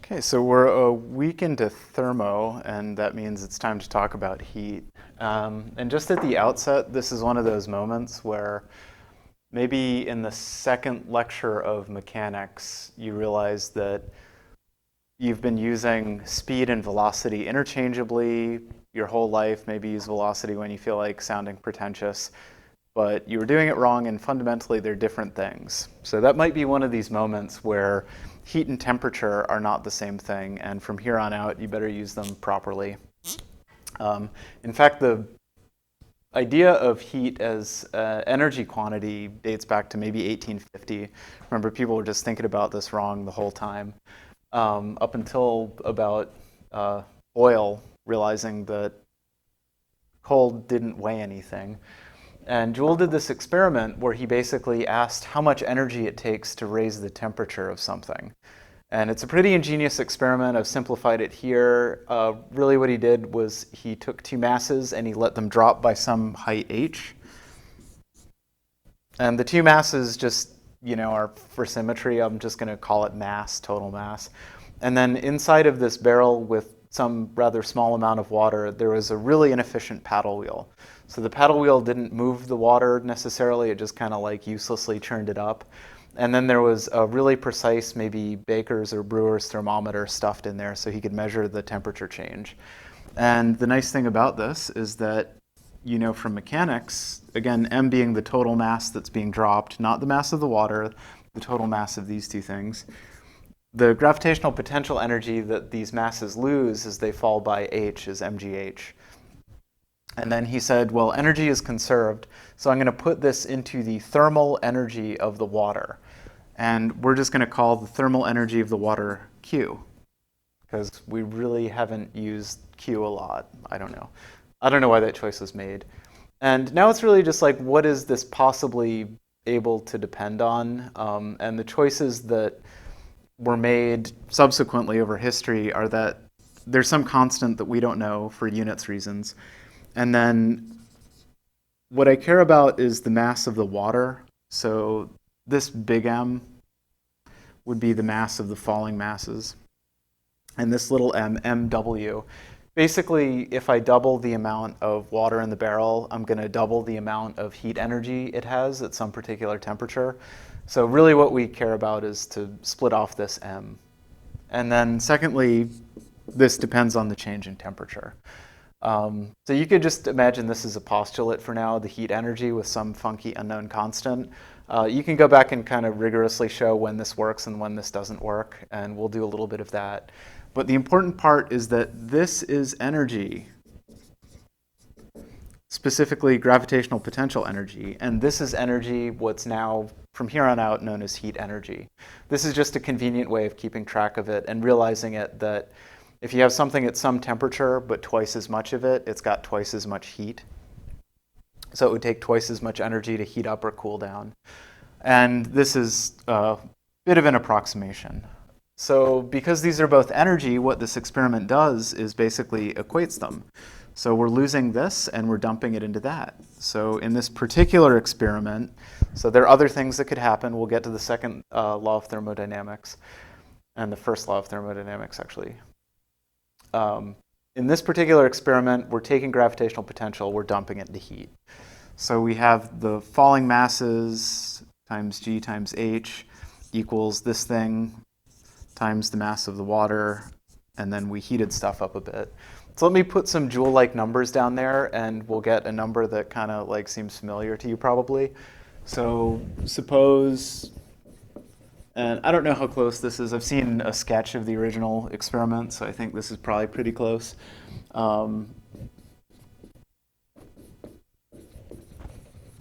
Okay, so we're a week into thermo, and that means it's time to talk about heat. And just at the outset, this is one of those moments where maybe in the second lecture of mechanics, you realize that you've been using speed and velocity interchangeably your whole life. Maybe use velocity when you feel like sounding pretentious, but you were doing it wrong, and fundamentally they're different things. So that might be one of these moments where heat and temperature are not the same thing, and from here on out, you better use them properly. In fact, the idea of heat as energy quantity dates back to maybe 1850. Remember, people were just thinking about this wrong the whole time, up until about oil realizing that coal didn't weigh anything. And Joule did this experiment where he basically asked how much energy it takes to raise the temperature of something. And it's a pretty ingenious experiment. I've simplified it here. Really what he did was he took two masses and he let them drop by some height h. And the two masses just, are for symmetry. I'm just going to call it mass, total mass. And then inside of this barrel with some rather small amount of water, there was a really inefficient paddle wheel. So the paddle wheel didn't move the water necessarily, it just kind of like uselessly churned it up. And then there was a really precise, maybe baker's or brewer's thermometer stuffed in there so he could measure the temperature change. And the nice thing about this is that, from mechanics, again, m being the total mass that's being dropped, not the mass of the water, the total mass of these two things. The gravitational potential energy that these masses lose as they fall by h is mgh. And then he said, well, energy is conserved, so I'm going to put this into the thermal energy of the water. And we're just going to call the thermal energy of the water Q, because we really haven't used Q a lot. I don't know why that choice was made. And now it's really just like, what is this possibly able to depend on? And the choices that were made subsequently over history are that there's some constant that we don't know for units reasons. And then what I care about is the mass of the water. So this big M would be the mass of the falling masses. And this little m, mw, basically if I double the amount of water in the barrel, I'm going to double the amount of heat energy it has at some particular temperature. So really what we care about is to split off this m. And then secondly, this depends on the change in temperature. So you could just imagine this is a postulate for now, the heat energy with some funky unknown constant. You can go back and kind of rigorously show when this works and when this doesn't work, and we'll do a little bit of that. But the important part is that this is energy, specifically gravitational potential energy, and this is energy, what's now from here on out known as heat energy. This is just a convenient way of keeping track of it and realizing it that if you have something at some temperature, but twice as much of it, it's got twice as much heat. So it would take twice as much energy to heat up or cool down. And this is a bit of an approximation. So because these are both energy, what this experiment does is basically equates them. So we're losing this and we're dumping it into that. So in this particular experiment, so there are other things that could happen. We'll get to the second law of thermodynamics and the first law of thermodynamics, actually. In this particular experiment, we're taking gravitational potential, we're dumping it into heat. So we have the falling masses times g times h equals this thing times the mass of the water, and then we heated stuff up a bit. So let me put some Joule-like numbers down there, and we'll get a number that kind of like seems familiar to you probably. So suppose, and I don't know how close this is. I've seen a sketch of the original experiment, so I think this is probably pretty close.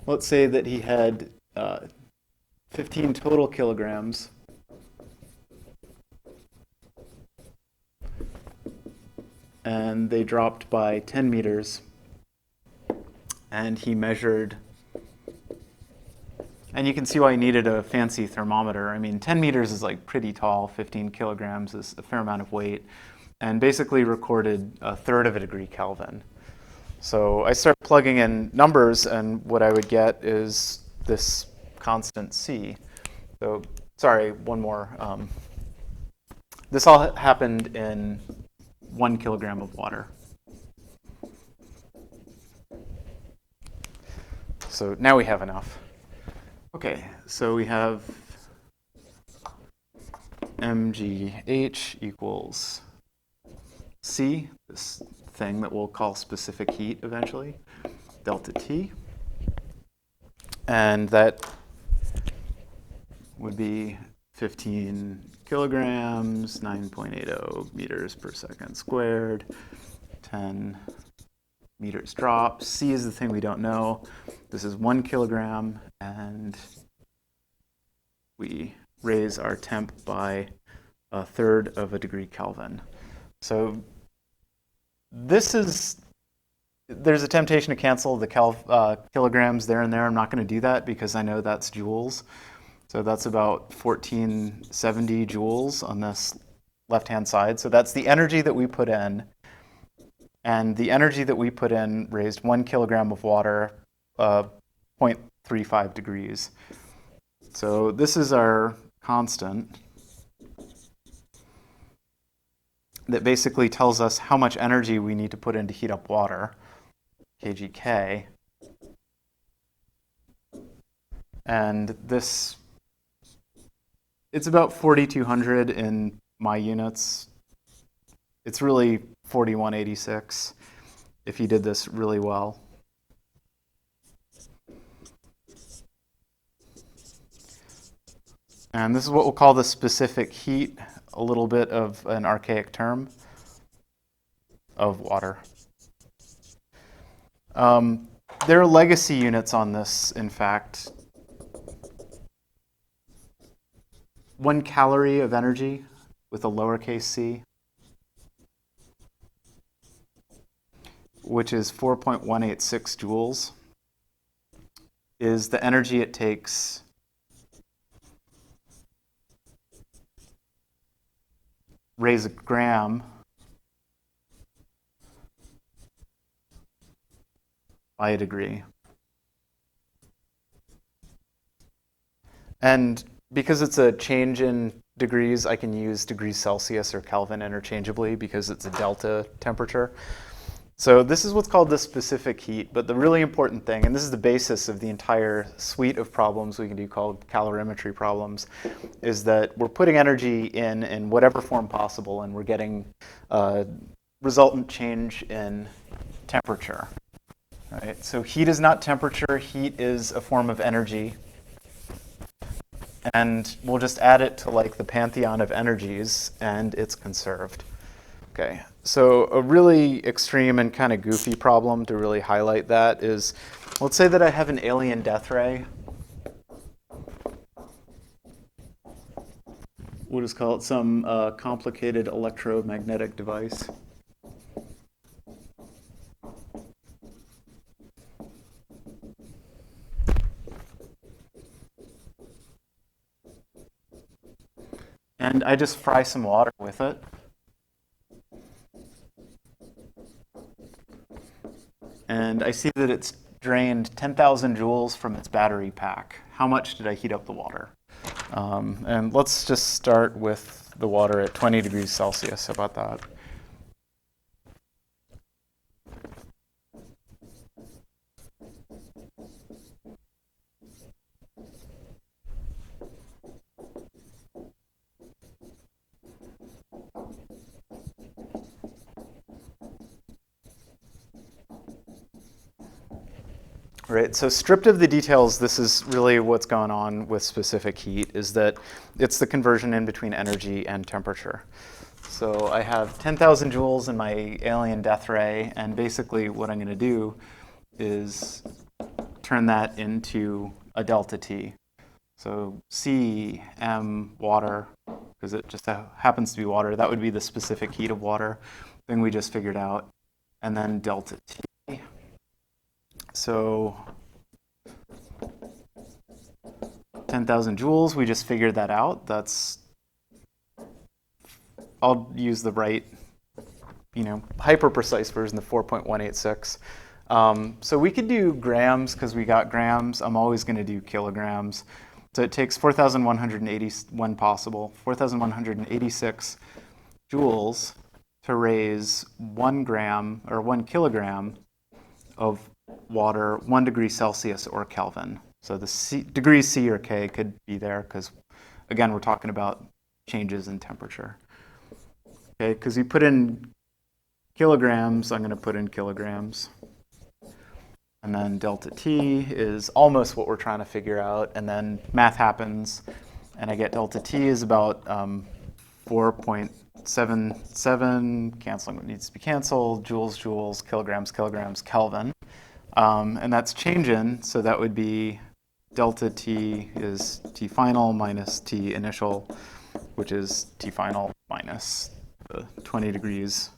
Let's say that he had 15 total kilograms. And they dropped by 10 meters. And he measured, and you can see why he needed a fancy thermometer. I mean, 10 meters is like pretty tall, 15 kilograms is a fair amount of weight, and basically recorded a third of a degree Kelvin. So I start plugging in numbers, and what I would get is this constant C. So sorry, one more. this all happened in 1 kilogram of water. So now we have enough. Okay, so we have mgh equals C, this thing that we'll call specific heat eventually, delta T. And that would be 15 kilograms, 9.80 meters per second squared, 10 meters drop. C is the thing we don't know. This is 1 kilogram, and we raise our temp by 1/3 of a degree Kelvin. So this is, there's a temptation to cancel the kilograms there and there. I'm not going to do that because I know that's joules. So that's about 1470 joules on this left-hand side. So that's the energy that we put in. And the energy that we put in raised 1 kilogram of water, 0.35 degrees. So this is our constant that basically tells us how much energy we need to put in to heat up water, kgk. And this, it's about 4,200 in my units. It's really 4186 if you did this really well. And this is what we'll call the specific heat, a little bit of an archaic term of water. There are legacy units on this, in fact. 1 calorie of energy with a lowercase c, which is 4.186 joules, is the energy it takes raise a gram by a degree. And because it's a change in degrees, I can use degrees Celsius or Kelvin interchangeably because it's a delta temperature. So this is what's called the specific heat, but the really important thing, and this is the basis of the entire suite of problems we can do called calorimetry problems, is that we're putting energy in whatever form possible, and we're getting a resultant change in temperature. Right? So heat is not temperature, heat is a form of energy. And we'll just add it to like the pantheon of energies, and it's conserved. Okay, so a really extreme and kind of goofy problem to really highlight that is, let's say that I have an alien death ray. We'll just call it some complicated electromagnetic device. And I just fry some water with it. And I see that it's drained 10,000 joules from its battery pack. How much did I heat up the water? And let's just start with the water at 20 degrees Celsius. How about that? Right, so stripped of the details, this is really what's going on with specific heat, is that it's the conversion in between energy and temperature. So I have 10,000 joules in my alien death ray, and basically what I'm going to do is turn that into a delta T. So C, M, water, because it just happens to be water. That would be the specific heat of water, thing we just figured out, and then delta T. So 10,000 joules, we just figured that out. That's, I'll use the right, hyper precise version, the 4.186. So we could do grams because we got grams. I'm always going to do kilograms. So it takes 4,180 when possible, 4,186 joules to raise 1 gram or 1 kilogram of water 1 degree Celsius or Kelvin. So the degrees C or K could be there because, again, we're talking about changes in temperature. Okay, because you put in kilograms, I'm going to put in kilograms. And then delta T is almost what we're trying to figure out. And then math happens, and I get delta T is about 4.77, canceling what needs to be canceled, joules, joules, kilograms, kilograms, Kelvin. And that's changing, so that would be delta T is T final minus T initial, which is T final minus 20 degrees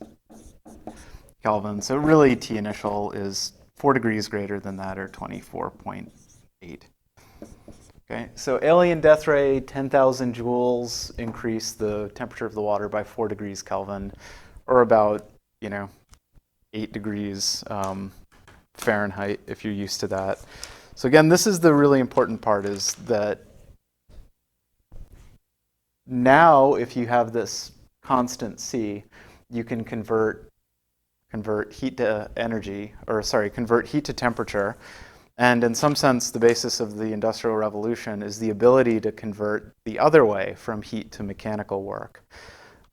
Kelvin. So really T initial is 4 degrees greater than that, or 24.8. Okay, so alien death ray, 10,000 joules, increase the temperature of the water by 4 degrees Kelvin, or about, 8 degrees Fahrenheit, if you're used to that. So again, this is the really important part, is that now if you have this constant C, you can convert heat to energy, convert heat to temperature. And in some sense, the basis of the Industrial Revolution is the ability to convert the other way from heat to mechanical work.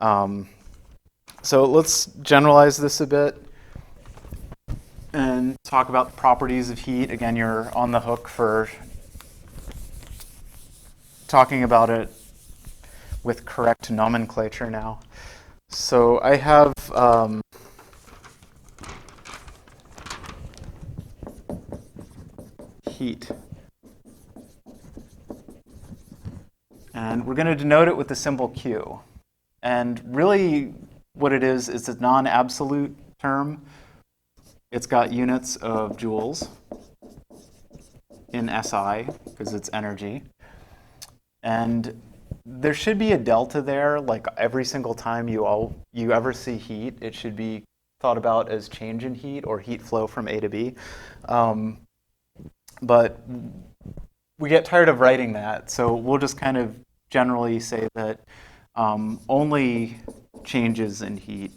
So let's generalize this a bit and talk about the properties of heat. Again, you're on the hook for talking about it with correct nomenclature now. So I have heat. And we're going to denote it with the symbol Q. And really what it is a non-absolute term. It's got units of joules in SI, because it's energy. And there should be a delta there, like every single time you ever see heat, it should be thought about as change in heat or heat flow from A to B. But we get tired of writing that, so we'll just kind of generally say that only changes in heat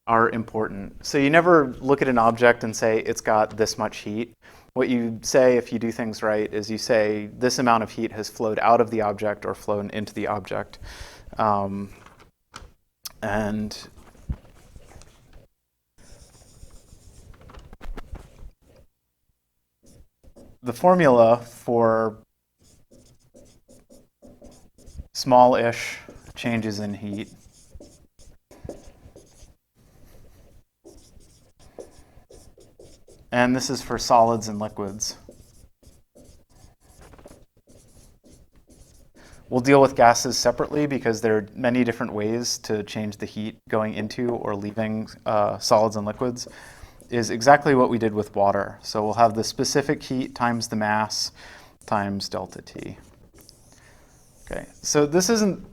are important. So you never look at an object and say it's got this much heat. What you say, if you do things right, is you say this amount of heat has flowed out of the object or flown into the object. And the formula for small-ish changes in heat and this is for solids and liquids. We'll deal with gases separately because there are many different ways to change the heat going into or leaving solids and liquids, is exactly what we did with water. So we'll have the specific heat times the mass times delta T. Okay, so this isn't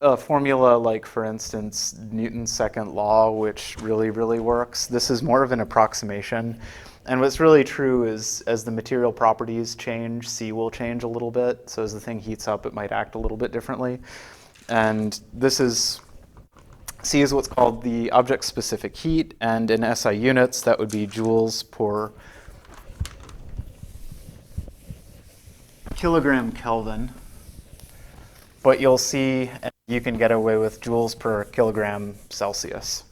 a formula like, for instance, Newton's second law, which really works. This is more of an approximation. And what's really true is as the material properties change, C will change a little bit. So as the thing heats up, it might act a little bit differently. And this is, C is what's called the object-specific heat. And in SI units, that would be joules per kilogram Kelvin. But you'll see you can get away with joules per kilogram Celsius.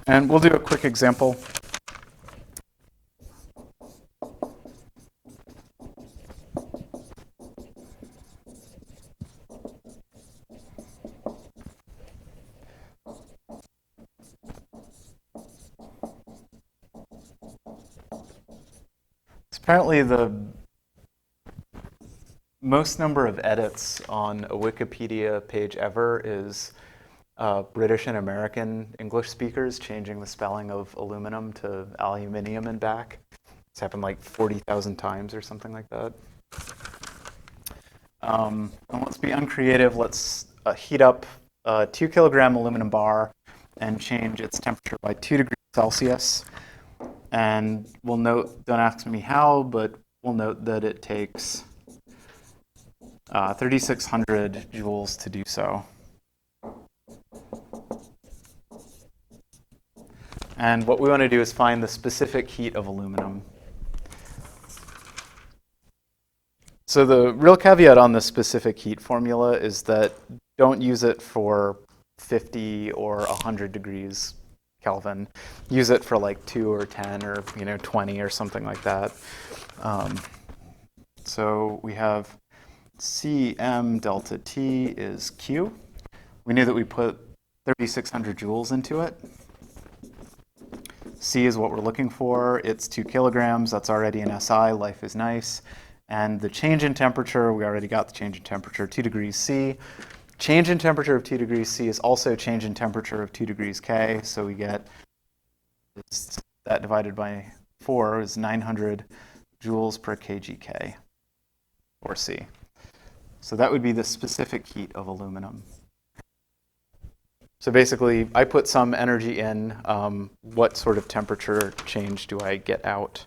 And we'll do a quick example. Apparently the most number of edits on a Wikipedia page ever is British and American English speakers changing the spelling of aluminum to aluminium and back. It's happened like 40,000 times or something like that. And let's be uncreative. Let's heat up a 2 kilogram aluminum bar and change its temperature by 2 degrees Celsius. And we'll note, don't ask me how, but we'll note that it takes 3,600 joules to do so. And what we want to do is find the specific heat of aluminum. So the real caveat on the specific heat formula is that don't use it for 50 or 100 degrees Kelvin. Use it for like 2 or 10 or 20 or something like that. So we have Cm delta T is Q. We knew that we put 3,600 joules into it. C is what we're looking for. It's 2 kilograms. That's already an SI. Life is nice. And the change in temperature, we already got the change in temperature, 2 degrees C. Change in temperature of 2 degrees C is also change in temperature of 2 degrees K. So we get that divided by 4 is 900 joules per kg K, or C. So that would be the specific heat of aluminum. So basically, I put some energy in. What sort of temperature change do I get out?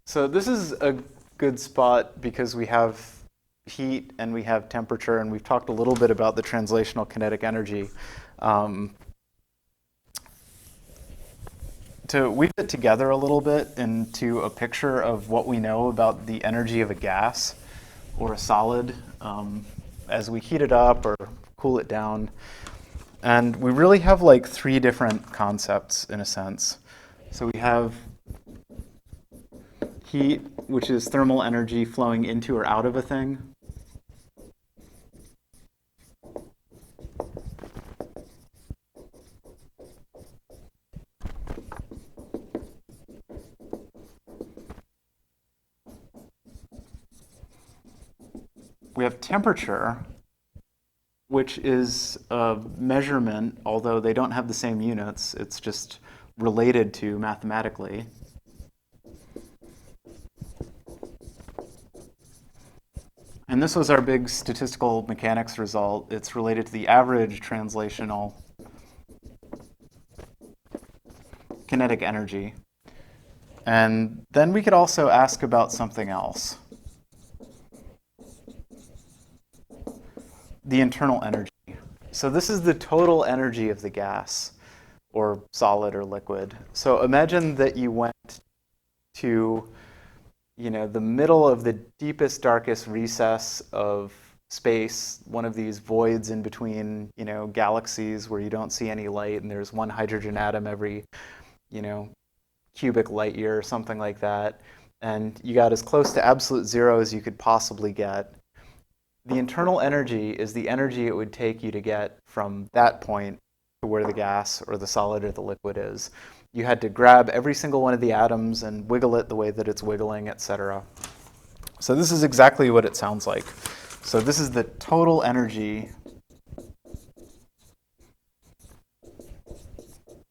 So this is a good spot because we have heat and we have temperature, and we've talked a little bit about the translational kinetic energy. To weave it together a little bit into a picture of what we know about the energy of a gas or a solid as we heat it up or cool it down. And we really have like 3 different concepts in a sense. So we have heat, which is thermal energy flowing into or out of a thing. We have temperature, which is a measurement, although they don't have the same units. It's just related to mathematically. And this was our big statistical mechanics result. It's related to the average translational kinetic energy. And then we could also ask about something else. The internal energy. So this is the total energy of the gas, or solid or liquid. So imagine that you went to the middle of the deepest, darkest recess of space, one of these voids in between, galaxies where you don't see any light, and there's one hydrogen atom every, cubic light year or something like that. And you got as close to absolute zero as you could possibly get. The internal energy is the energy it would take you to get from that point to where the gas or the solid or the liquid is. You had to grab every single one of the atoms and wiggle it the way that it's wiggling, etc. So this is exactly what it sounds like. So this is the total energy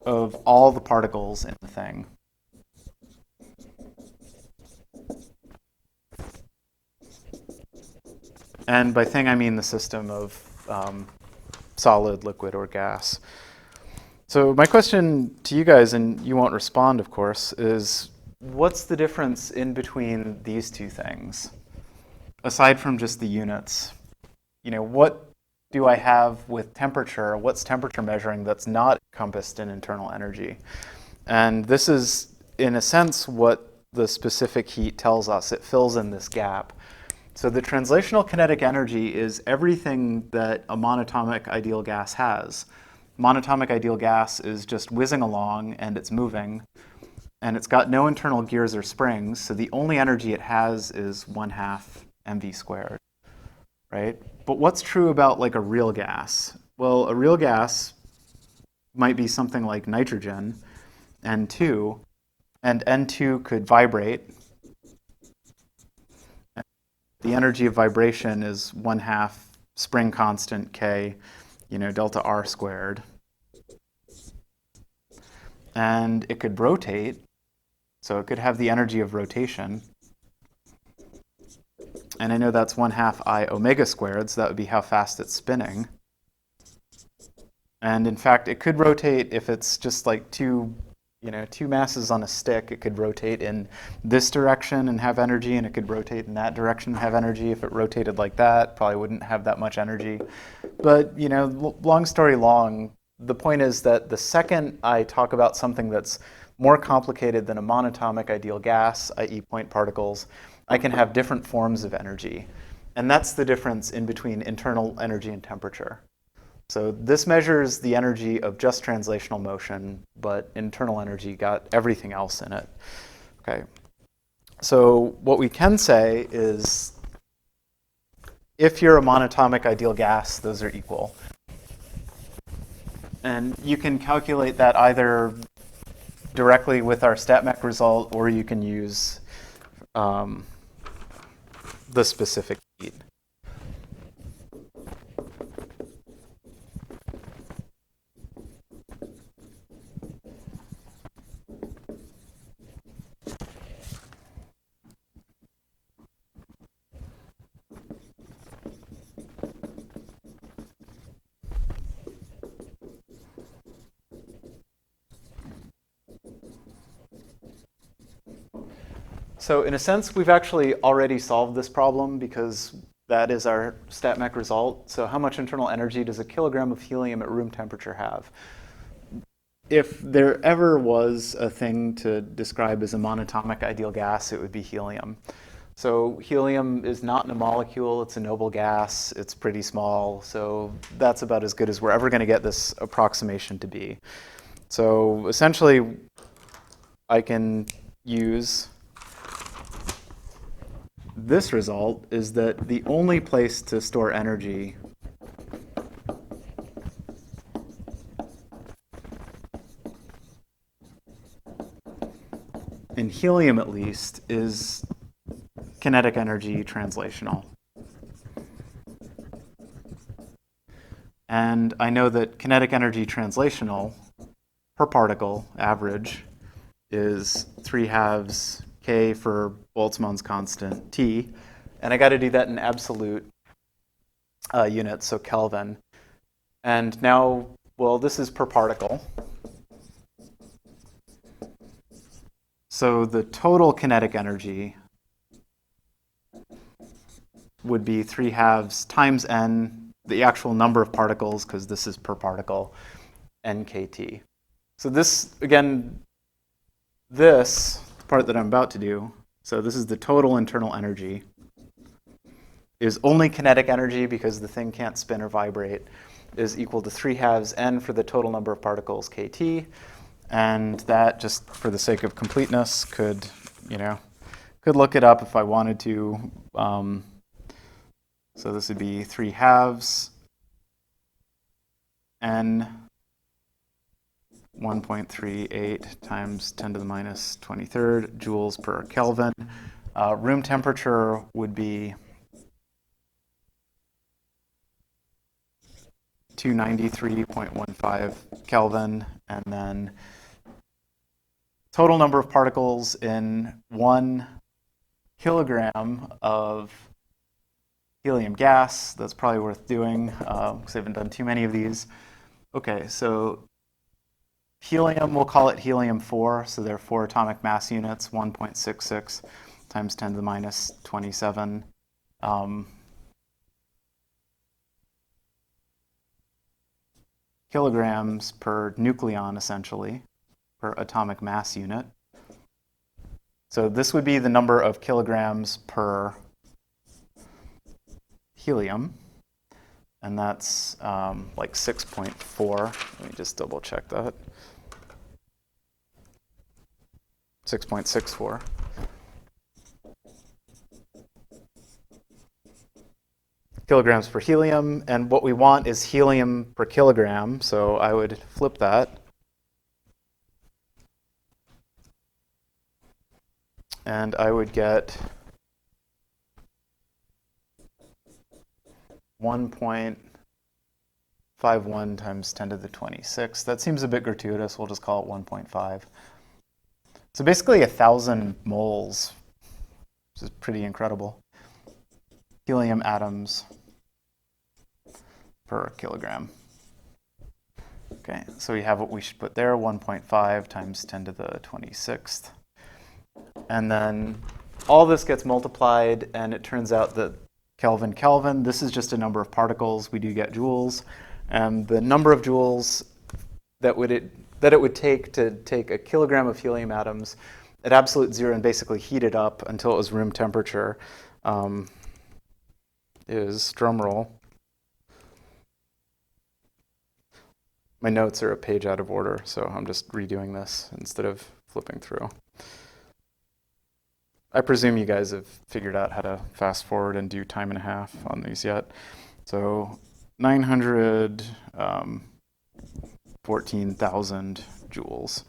of all the particles in the thing. And by thing, I mean the system of solid, liquid, or gas. So my question to you guys, and you won't respond, of course, is what's the difference in between these two things, aside from just the units? What do I have with temperature? What's temperature measuring that's not encompassed in internal energy? And this is, in a sense, what the specific heat tells us. It fills in this gap. So the translational kinetic energy is everything that a monatomic ideal gas has. Monatomic ideal gas is just whizzing along and it's moving, and it's got no internal gears or springs, so the only energy it has is 1/2 mv squared, right? But what's true about like a real gas? Well, a real gas might be something like nitrogen, N2, and N2 could vibrate, the energy of vibration is 1/2 spring constant K, delta R squared. And it could rotate, so it could have the energy of rotation. And I know that's 1/2 I omega squared, so that would be how fast it's spinning. And in fact, it could rotate if it's just like two masses on a stick. It could rotate in this direction and have energy, and it could rotate in that direction and have energy. If it rotated like that, probably wouldn't have that much energy. But, long story long, the point is that the second I talk about something that's more complicated than a monatomic ideal gas, i.e. point particles, I can have different forms of energy. And that's the difference in between internal energy and temperature. So this measures the energy of just translational motion, but internal energy got everything else in it. Okay. So what we can say is, if you're a monatomic ideal gas, those are equal. And you can calculate that either directly with our StatMech result, or you can use the specific heat. So in a sense, we've actually already solved this problem because that is our StatMech result. So how much internal energy does a kilogram of helium at room temperature have? If there ever was a thing to describe as a monatomic ideal gas, it would be helium. So helium is not in a molecule, it's a noble gas, it's pretty small, so that's about as good as we're ever going to get this approximation to be. So essentially, I can use this result is that the only place to store energy in helium, at least, is kinetic energy translational. And I know that kinetic energy translational per particle average is 3/2 K for Boltzmann's constant T. And I got to do that in absolute units, so Kelvin. And now, well, this is per particle. So the total kinetic energy would be 3/2 times n, the actual number of particles, because this is per particle, nkt. So this, again, this part that I'm about to do, so this is the total internal energy, is only kinetic energy because the thing can't spin or vibrate, is equal to 3/2 n for the total number of particles, kt. And that, just for the sake of completeness, could look it up if I wanted to. So this would be 3/2 n 1.38 times 10 to the minus 23rd joules per Kelvin. Room temperature would be 293.15 Kelvin, and then total number of particles in 1 kilogram of helium gas. That's probably worth doing because I haven't done too many of these. Okay, so helium, we'll call it helium-4, so there are 4 atomic mass units, 1.66 times 10 to the minus 27. Kilograms per nucleon, essentially, per atomic mass unit. So this would be the number of kilograms per helium, and that's like 6.4. Let me just double check that. 6.64. Kilograms per helium, and what we want is helium per kilogram, so I would flip that. And I would get 1.51 times 10 to the 26. That seems a bit gratuitous. We'll just call it 1.5. So basically 1,000 moles, which is pretty incredible. Helium atoms per kilogram. Okay, so we have what we should put there, 1.5 times 10 to the 26th. And then all this gets multiplied, and it turns out that Kelvin, this is just a number of particles. We do get joules. And the number of joules that it would take to take a kilogram of helium atoms at absolute zero and basically heat it up until it was room temperature is, drum roll. My notes are a page out of order, so I'm just redoing this instead of flipping through. I presume you guys have figured out how to fast forward and do time and a half on these yet. So 914,000 joules.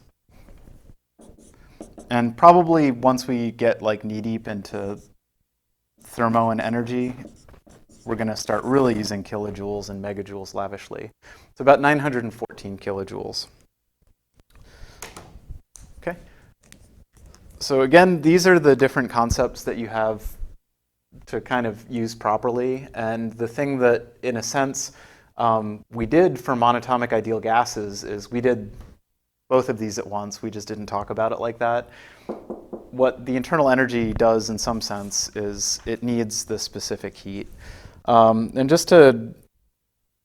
And probably once we get like knee deep into thermo and energy, we're going to start really using kilojoules and megajoules lavishly. It's about 914 kilojoules. Okay. So again, these are the different concepts that you have to kind of use properly. And the thing that, in a sense, we did for monatomic ideal gases is we did both of these at once. We just didn't talk about it like that. What the internal energy does, in some sense, is it needs the specific heat. And just to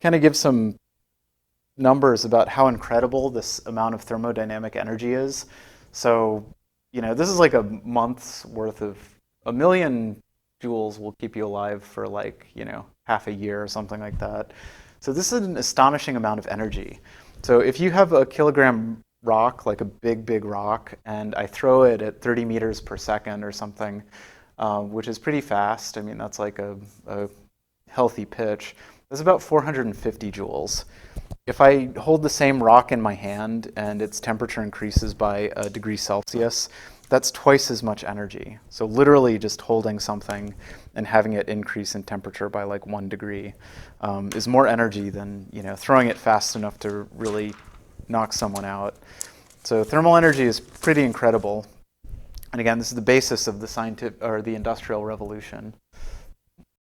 kind of give some numbers about how incredible this amount of thermodynamic energy is. So, this is like a month's worth of 1 million joules will keep you alive for like, half a year or something like that. So this is an astonishing amount of energy. So if you have a kilogram rock, like a big, big rock, and I throw it at 30 meters per second or something, which is pretty fast. I mean, that's like a healthy pitch. That's about 450 joules. If I hold the same rock in my hand and its temperature increases by a degree Celsius, that's twice as much energy. So literally just holding something and having it increase in temperature by like 1 degree is more energy than throwing it fast enough to really knock someone out. So thermal energy is pretty incredible. And again, this is the basis of the scientific or the Industrial Revolution.